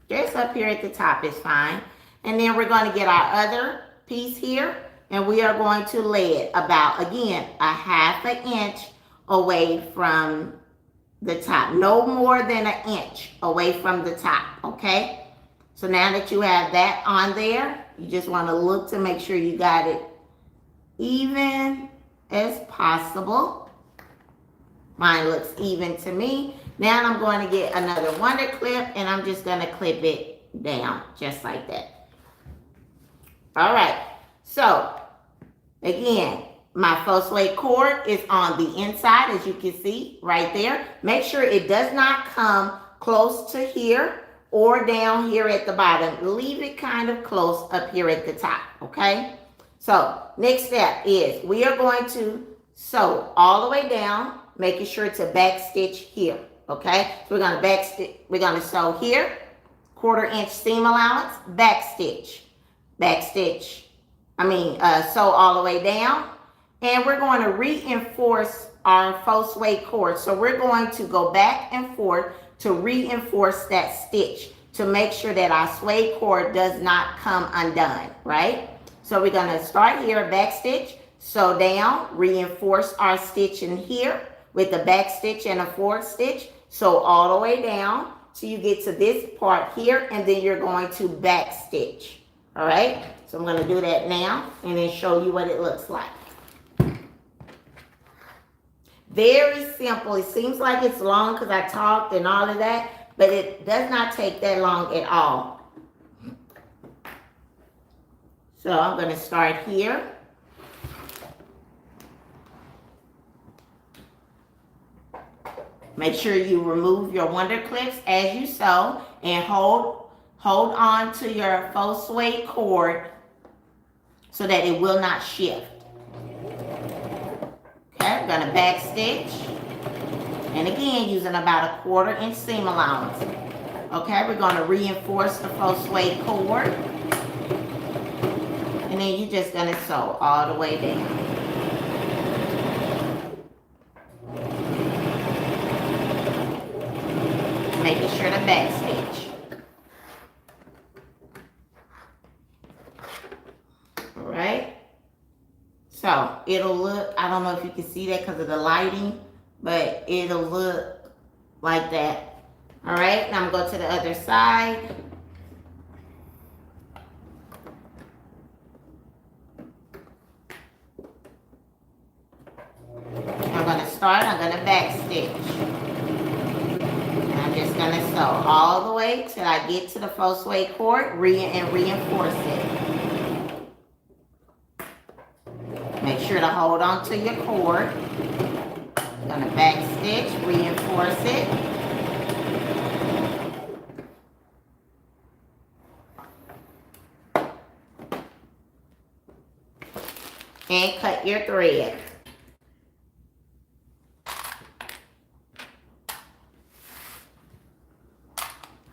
Just up here at the top is fine. And then we're gonna get our other piece here, and we are going to lay it about, again, a 1/2 inch away from the top. No more than 1 inch away from the top, okay? So now that you have that on there, you just want to look to make sure you got it even as possible. Mine looks even to me. Now I'm going to get another wonder clip, and I'm just going to clip it down just like that. All right, so again, my faux suede cord is on the inside, as you can see right there. Make sure it does not come close to here or down here at the bottom. Leave it kind of close up here at the top, okay? So next step is we are going to sew all the way down, making sure to back stitch here, okay? So we're gonna sew here, 1/4 inch seam allowance, back stitch, sew all the way down, and we're going to reinforce our faux suede cord. So we're going to go back and forth to reinforce that stitch to make sure that our suede cord does not come undone, right? So we're gonna start here, back stitch, sew down, reinforce our stitch in here with the back stitch and a forward stitch, sew all the way down till you get to this part here, and then you're going to back stitch, all right? So I'm gonna do that now and then show you what it looks like. Very simple. It seems like it's long because I talked and all of that, but it does not take that long at all. So I'm going to start here. Make sure you remove your wonder clips as you sew, and hold on to your faux suede cord so that it will not shift. Okay, we're gonna back stitch, and again using about a 1/4 inch seam allowance. Okay, we're gonna reinforce the faux suede cord, and then you're just gonna sew all the way down. Making sure to back stitch. All right. So it'll look, I don't know if you can see that because of the lighting, but it'll look like that. All right, now I'm going to go to the other side. I'm going to start, I'm going to back stitch. And I'm just going to sew all the way till I get to the faux suede cord and reinforce it. Make sure to hold on to your cord. Gonna back stitch, reinforce it. And cut your thread.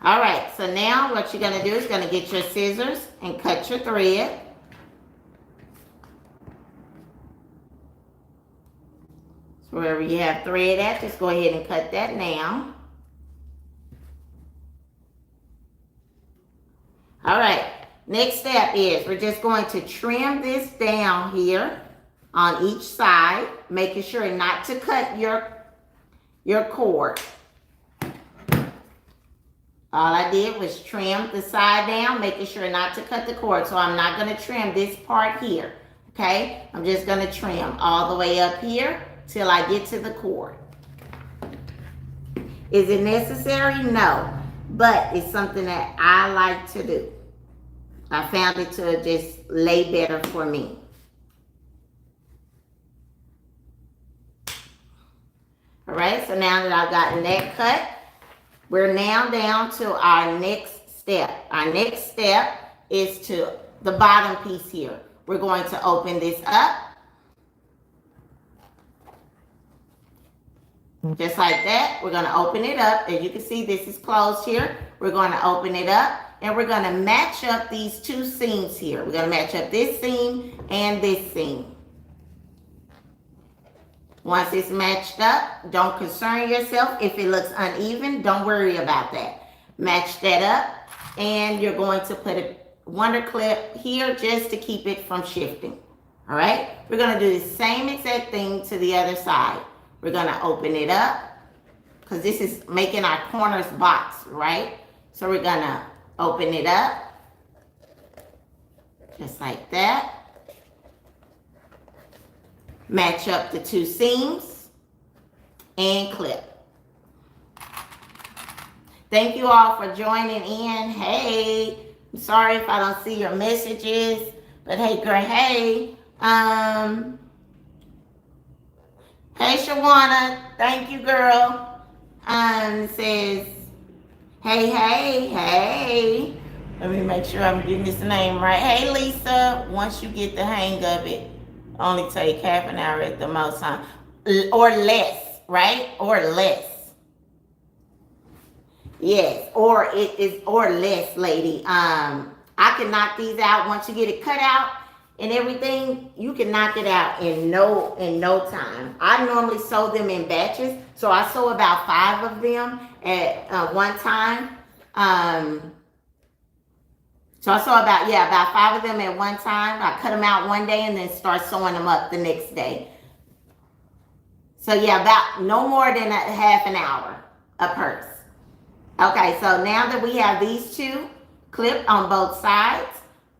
All right, so now what you're gonna do is gonna get your scissors and cut your thread. Wherever you have thread at, just go ahead and cut that now. All right, next step is we're just going to trim this down here on each side, making sure not to cut your cord. All I did was trim the side down, making sure not to cut the cord. So I'm not going to trim this part here, okay? I'm just going to trim all the way up here till I get to the cord. Is it necessary? No. But it's something that I like to do. I found it to just lay better for me. All right, so now that I've gotten that cut, we're now down to our next step. Our next step is to the bottom piece here. We're going to open this up. Just like that, we're going to open it up. As you can see, this is closed here. We're going to open it up and we're going to match up these two seams here. We're going to match up this seam and this seam. Once it's matched up, don't concern yourself if it looks uneven. Don't worry about that. Match that up and you're going to put a wonder clip here just to keep it from shifting. All right, we're going to do the same exact thing to the other side. We're going to open it up because this is making our corners box, right? So we're going to open it up just like that. Match up the two seams and clip. Thank you all for joining in. Hey, I'm sorry if I don't see your messages, but hey, girl, hey. Hey, Shawana, thank you, girl. Says, hey. Let me make sure I'm getting this name right. Hey, Lisa, once you get the hang of it, only take half an hour at the most time. Or less, right? Or less. Yes, or it is or less, lady. I can knock these out once you get it cut out. And everything, you can knock it out in no time. I normally sew them in batches, so I sew about 5 of them at one time. So I sew about 5 of them at one time. I cut them out one day and then start sewing them up the next day. So yeah, about no more than a half an hour a purse. Okay, so now that we have these two clipped on both sides,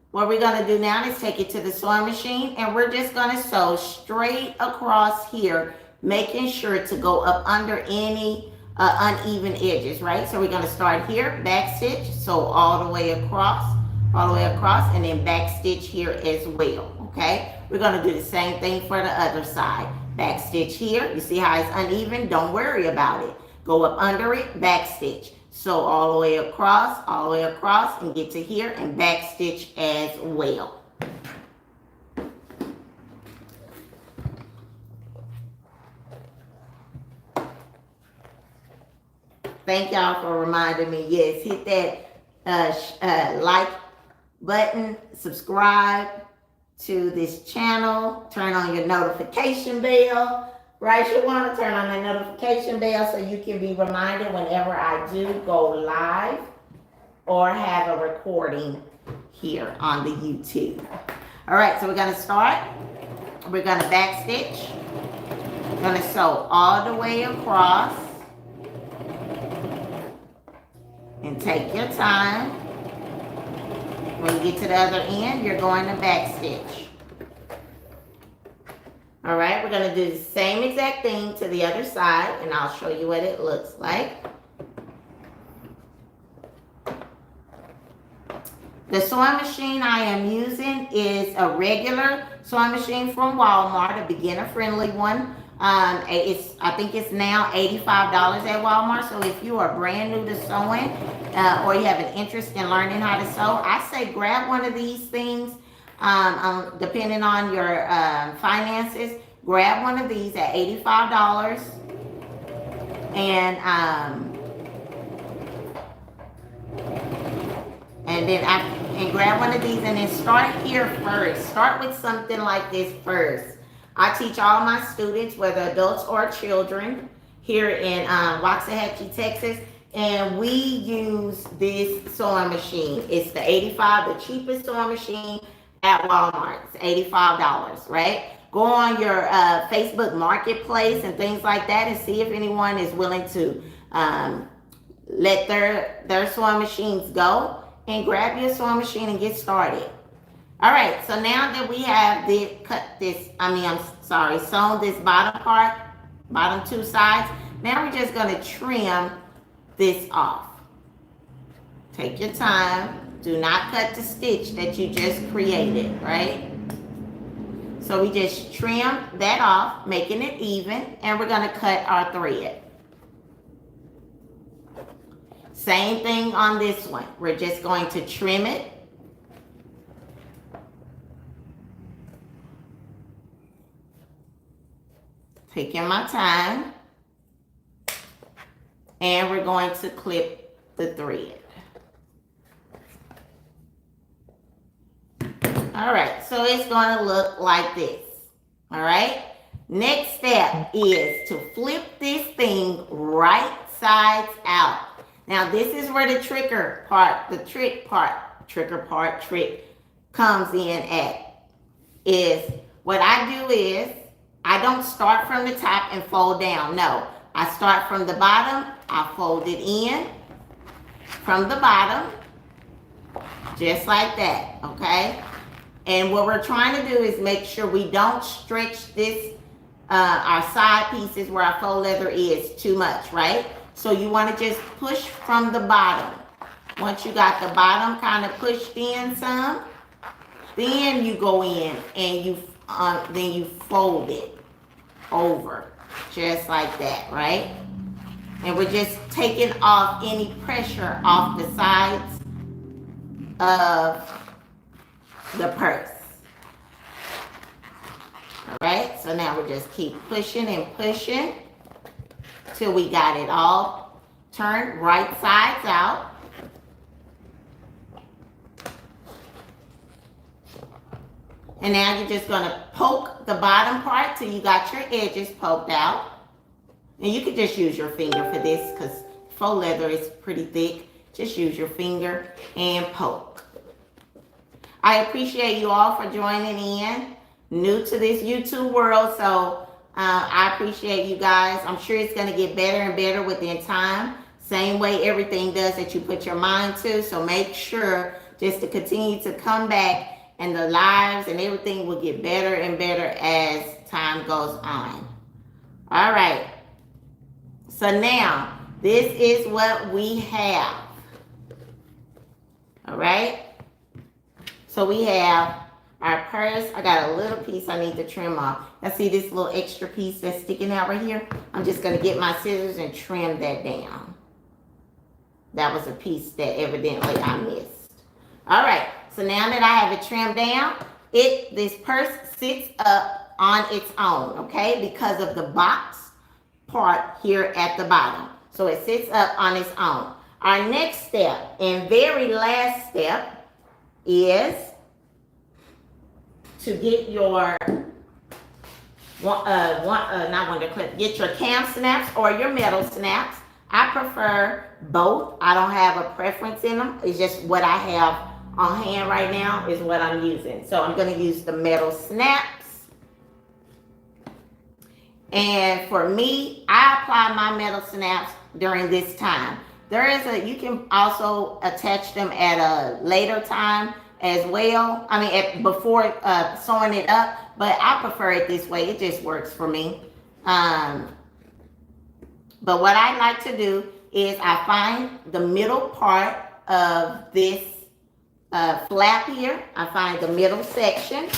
what we're going to do now is take it to the sewing machine and we're just going to sew straight across here, making sure to go up under any uneven edges, right? So we're going to start here, back stitch, sew all the way across, and then back stitch here as well, okay? We're going to do the same thing for the other side. Back stitch here. You see how it's uneven? Don't worry about it. Go up under it, back stitch. Sew all the way across, and get to here and back stitch as well. Thank y'all for reminding me. Yes, hit that like button, subscribe to this channel, turn on your notification bell. Right, you want to turn on that notification bell so you can be reminded whenever I do go live or have a recording here on the YouTube. All right, so we're going to start. We're going to back stitch. We're going to sew all the way across. And take your time. When you get to the other end, you're going to back stitch. All right, we're going to do the same exact thing to the other side, and I'll show you what it looks like. The sewing machine I am using is a regular sewing machine from Walmart, a beginner-friendly one. I think it's now $85 at Walmart, so if you are brand new to sewing or you have an interest in learning how to sew, I say grab one of these things. Depending on your finances, grab one of these at $85 and grab one of these and then start here first. Start with something like this first. I teach all my students, whether adults or children, here in Waxahachie, Texas, and we use this sewing machine. It's the the cheapest sewing machine at Walmart. It's $85, right? Go on your Facebook Marketplace and things like that and see if anyone is willing to let their sewing machines go, and grab your sewing machine and get started. All right, so now that we have sewn this bottom part, bottom two sides, now we're just going to trim this off. Take your time. Do not cut the stitch that you just created, right? So we just trim that off, making it even, and we're going to cut our thread. Same thing on this one. We're just going to trim it. Taking my time. And we're going to clip the thread. All right, so it's going to look like this. All right. Next step is to flip this thing right sides out. Now this is where the trick comes in at. Is what I do is I don't start from the top and fold down. No, I start from the bottom. I fold it in from the bottom, just like that. Okay. And what we're trying to do is make sure we don't stretch this, our side pieces where our faux leather is too much, right? So you want to just push from the bottom. Once you got the bottom kind of pushed in some, then you go in and then you fold it over, just like that, right? And we're just taking off any pressure off the sides of the purse. All right, so now we just keep pushing and pushing till we got it all turned right sides out. And now you're just going to poke the bottom part till you got your edges poked out. And you can just use your finger for this because faux leather is pretty thick. Just use your finger and poke. I appreciate you all for joining in. New to this YouTube world, so I appreciate you guys. I'm sure it's going to get better and better within time. Same way everything does that you put your mind to. So make sure just to continue to come back, and the lives and everything will get better and better as time goes on. All right. So now, this is what we have. All right. So we have our purse. I got a little piece I need to trim off. Now see this little extra piece that's sticking out right here? I'm just going to get my scissors and trim that down. That was a piece that evidently I missed. All right. So now that I have it trimmed down, this purse sits up on its own, okay? Because of the box part here at the bottom. So it sits up on its own. Our next step and very last step is to get your get your cam snaps or your metal snaps. I prefer both. I don't have a preference in them. It's just what I have on hand right now is what I'm using. So I'm going to use the metal snaps. And for me, I apply my metal snaps during this time. You can also attach them at a later time as well. I mean, before sewing it up, but I prefer it this way. It just works for me. But what I like to do is I find the middle part of this flap here. I find the middle section.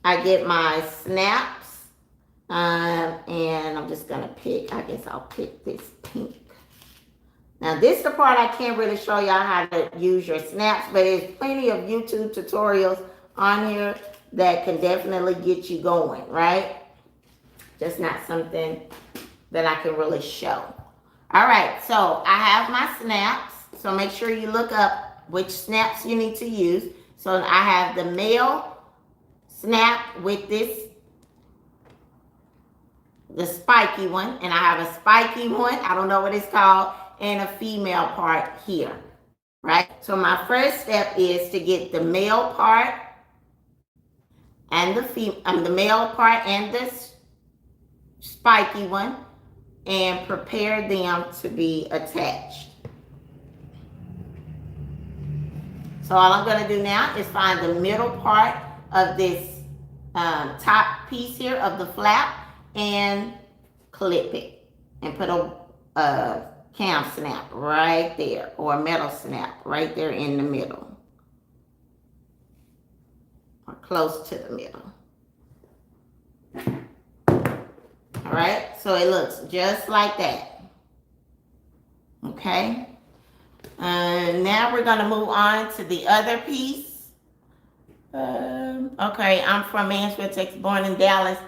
I get my snaps, and I'm just gonna pick. I guess I'll pick this pink. Now this is the part I can't really show y'all how to use your snaps, but there's plenty of YouTube tutorials on here that can definitely get you going, right? Just not something that I can really show. All right, so I have my snaps. So make sure you look up which snaps you need to use. So I have the male snap with the spiky one, and I have a spiky one, I don't know what it's called, and a female part here, right? So my first step is to get the male part and the male part and the spiky one and prepare them to be attached. So all I'm going to do now is find the middle part of this top piece here of the flap and clip it and put a cam snap right there, or metal snap right there in the middle, or close to the middle. All right, so it looks just like that. Okay, and now we're gonna move on to the other piece. Okay, I'm from Mansfield, Texas, born in Dallas.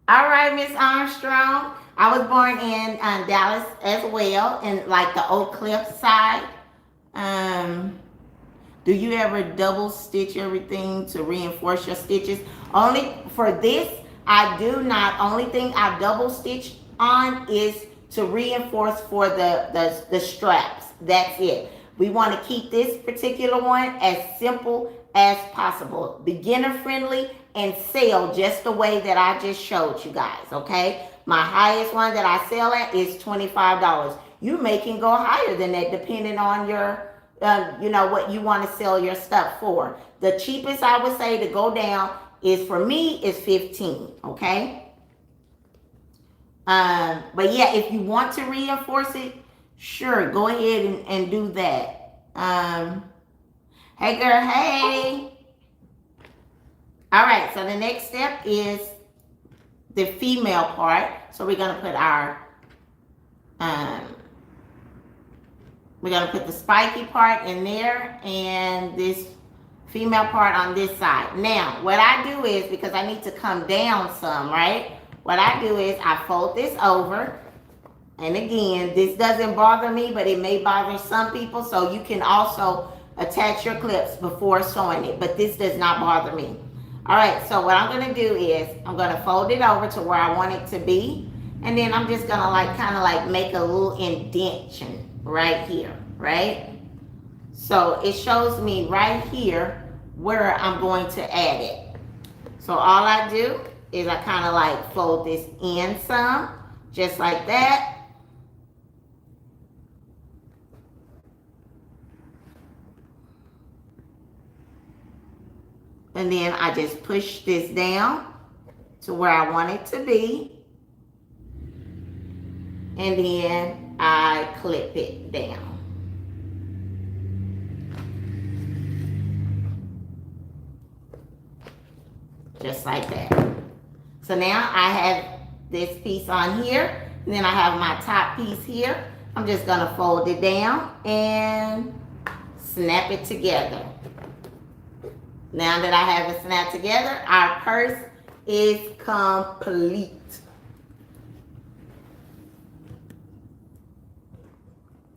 All right, Miss Armstrong. I was born in Dallas as well, in like the Oak Cliff side. Do you ever double stitch everything to reinforce your stitches? Only for this, I do not. Only thing I double stitch on is to reinforce for the straps. That's it. We want to keep this particular one as simple as possible, beginner friendly, and sell just the way that I just showed you guys. Okay, my highest one that I sell at is $25. You may can go higher than that depending on your what you want to sell your stuff for. The cheapest I would say to go down is, for me, is $15. Okay, but yeah, if you want to reinforce it, sure, go ahead and do that. Hey girl, hey. All right, so the next step is the female part. So we're gonna put our we're gonna put the spiky part in there and this female part on this side. Now, what I do is, because I need to come down some, right? What I do is I fold this over. And again, this doesn't bother me, but it may bother some people. So you can also attach your clips before sewing it, but this does not bother me. All right, so what I'm gonna do is I'm gonna fold it over to where I want it to be. And then I'm just gonna kind of make a little indentation right here, right? So it shows me right here where I'm going to add it. So all I do is I kind of fold this in some, just like that. And then I just push this down to where I want it to be. And then I clip it down. Just like that. So now I have this piece on here. And then I have my top piece here. I'm just going to fold it down and snap it together. Now that I have it snapped together, our purse is complete.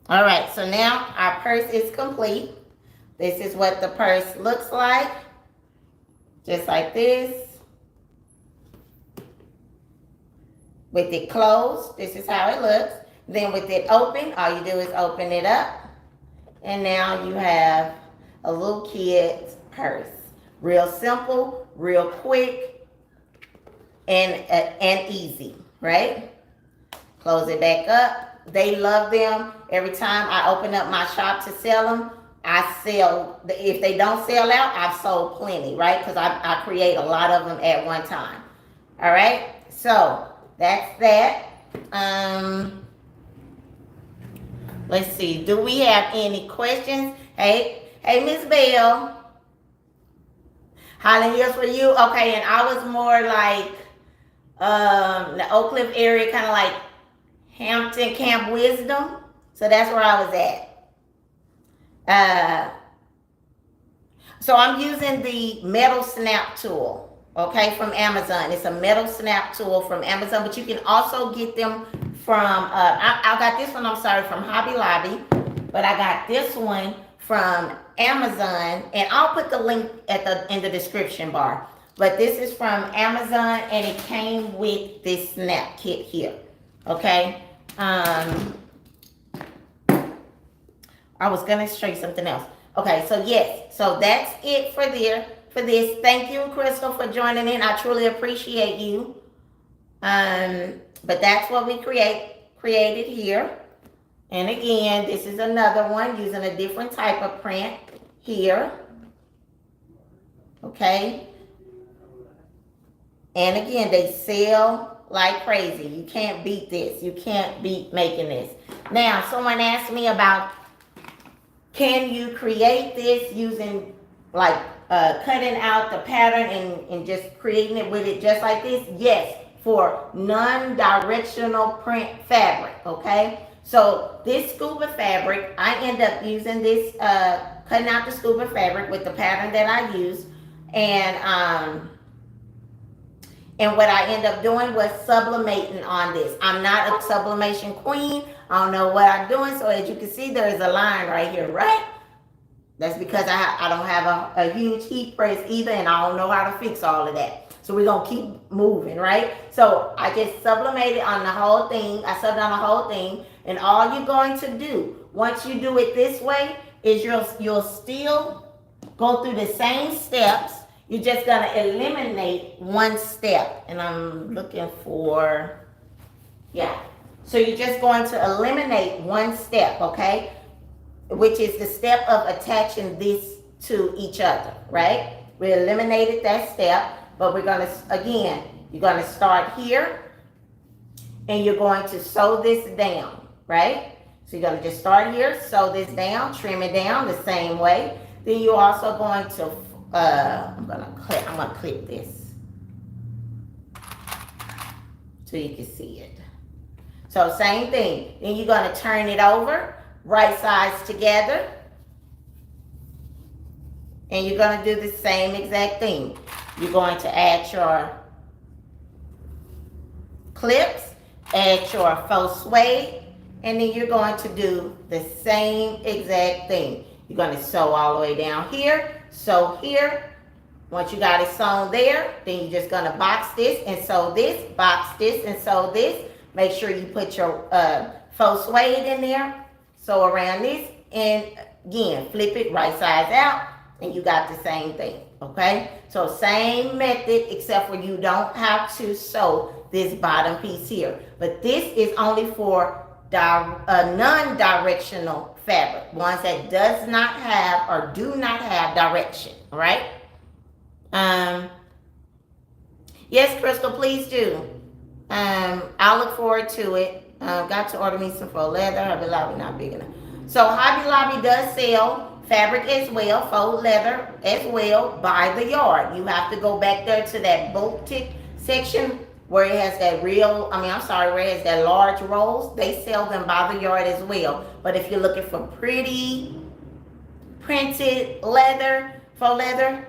All right, so now our purse is complete. This is what the purse looks like. Just like this. With it closed, this is how it looks. Then with it open, all you do is open it up. And now you have a little kid's purse. Real simple, real quick, and easy, right? Close it back up. They love them. Every time I open up my shop to sell them, I sell. If they don't sell out, I've sold plenty, right? Because I create a lot of them at one time. All right? So that's that. Let's see. Do we have any questions? Hey, Miss Bell. Highland Hills for you? Okay, and I was more the Oak Cliff area, kind of like Hampton, Camp Wisdom. So that's where I was at. So I'm using the metal snap tool, okay, from Amazon. It's a metal snap tool from Amazon, but you can also get them from, I got this one, I'm sorry, from Hobby Lobby, but I got this one from Amazon, and I'll put the link in the description bar. But this is from Amazon, and it came with this snap kit here. Okay. I was gonna show you something else. Okay, so yes, so that's it for this. Thank you, Crystal, for joining in. I truly appreciate you. But that's what we created here. And again, this is another one using a different type of print here. Okay. And again, they sell like crazy. You can't beat this. You can't beat making this. Now, someone asked me about, can you create this using like cutting out the pattern and just creating it with it just like this? Yes, for non-directional print fabric, okay? So this scuba fabric, I end up using this, cutting out the scuba fabric with the pattern that I use, and what I end up doing was sublimating on this. I'm not a sublimation queen. I don't know what I'm doing. So as you can see, there is a line right here, right? That's because I don't have a huge heat press either, and I don't know how to fix all of that. So we're going to keep moving, right? So I just sublimated on the whole thing. I subbed on the whole thing. And all you're going to do, once you do it this way, is you'll still go through the same steps. You're just going to eliminate one step. And I'm looking for, yeah. So you're just going to eliminate one step, okay? Which is the step of attaching this to each other, right? We eliminated that step, but we're going to, again, you're going to start here, and you're going to sew this down, right? So you're going to just start here, sew this down, trim it down the same way. Then you're also going to, I'm gonna clip this so you can see it. So same thing. Then you're going to turn it over, right sides together, and you're going to do the same exact thing. You're going to add your clips, add your faux suede, and then you're going to do the same exact thing. You're going to sew all the way down here, sew here. Once you got it sewn there, then you're just going to box this and sew this, box this and sew this. Make sure you put your faux suede in there, sew around this, and again, flip it right sides out, and you got the same thing, okay? So same method, except for you don't have to sew this bottom piece here. But this is only for non-directional fabric, ones that does not have or do not have direction, all right? Yes, Crystal, please do. I'll look forward to it. Got to order me some faux leather. Hobby Lobby not big enough. So Hobby Lobby does sell fabric as well, faux leather as well, by the yard. You have to go back there to that boutique section where it has that where it has that large rolls. They sell them by the yard as well. But if you're looking for pretty printed leather, faux leather,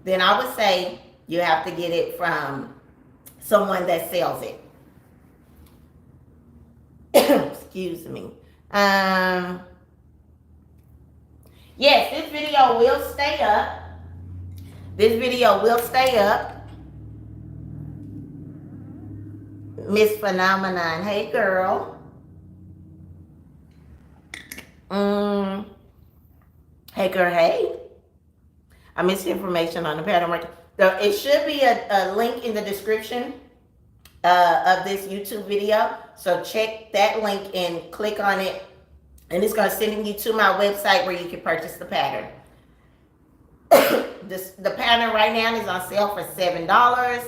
then I would say you have to get it from someone that sells it. Excuse me. Yes, this video will stay up. This video will stay up. Miss Phenomenon. Hey, girl. Hey, girl. Hey. I missed information on the pattern work. It should be a link in the description of this YouTube video. So check that link and click on it. And it's going to send you to my website where you can purchase the pattern. The pattern right now is on sale for $7.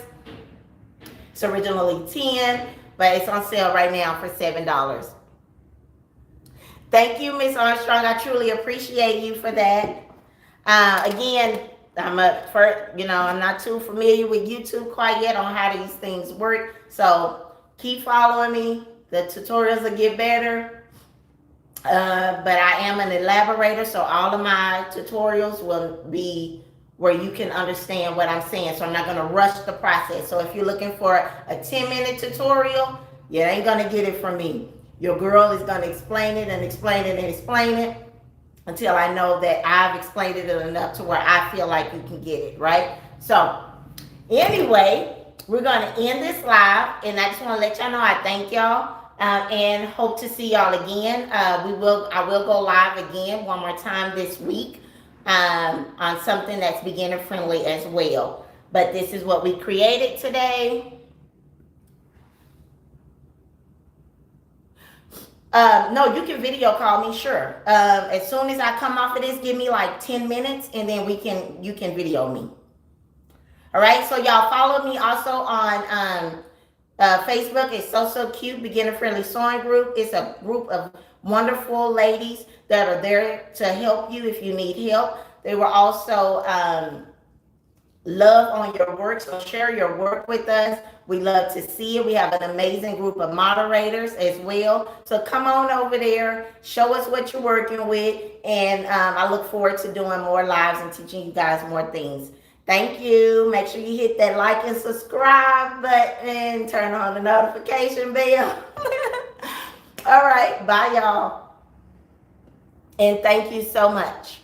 It's originally $10, but it's on sale right now for $7. Thank you, Miss Armstrong. I truly appreciate you for that. Again, I'm not too familiar with YouTube quite yet on how these things work. So keep following me. The tutorials will get better. But I am an elaborator, so all of my tutorials will be where you can understand what I'm saying. So I'm not going to rush the process. So if you're looking for a 10-minute tutorial, you ain't going to get it from me. Your girl is going to explain it and explain it and explain it until I know that I've explained it enough to where I feel like you can get it, right? So anyway, we're going to end this live, and I just want to let y'all know I thank y'all. And hope to see y'all again. I will go live again one more time this week on something that's beginner friendly as well. But this is what we created today. No, you can video call me, sure. As soon as I come off of this, give me like 10 minutes, and then you can video me. All right, so y'all follow me also on Facebook is So Cute Beginner Friendly Sewing Group. It's a group of wonderful ladies that are there to help you if you need help. They will also love on your work, so share your work with us. We love to see it. We have an amazing group of moderators as well. So come on over there, show us what you're working with, and I look forward to doing more lives and teaching you guys more things. Thank you. Make sure you hit that like and subscribe button, turn on the notification bell. All right, bye y'all. And thank you so much.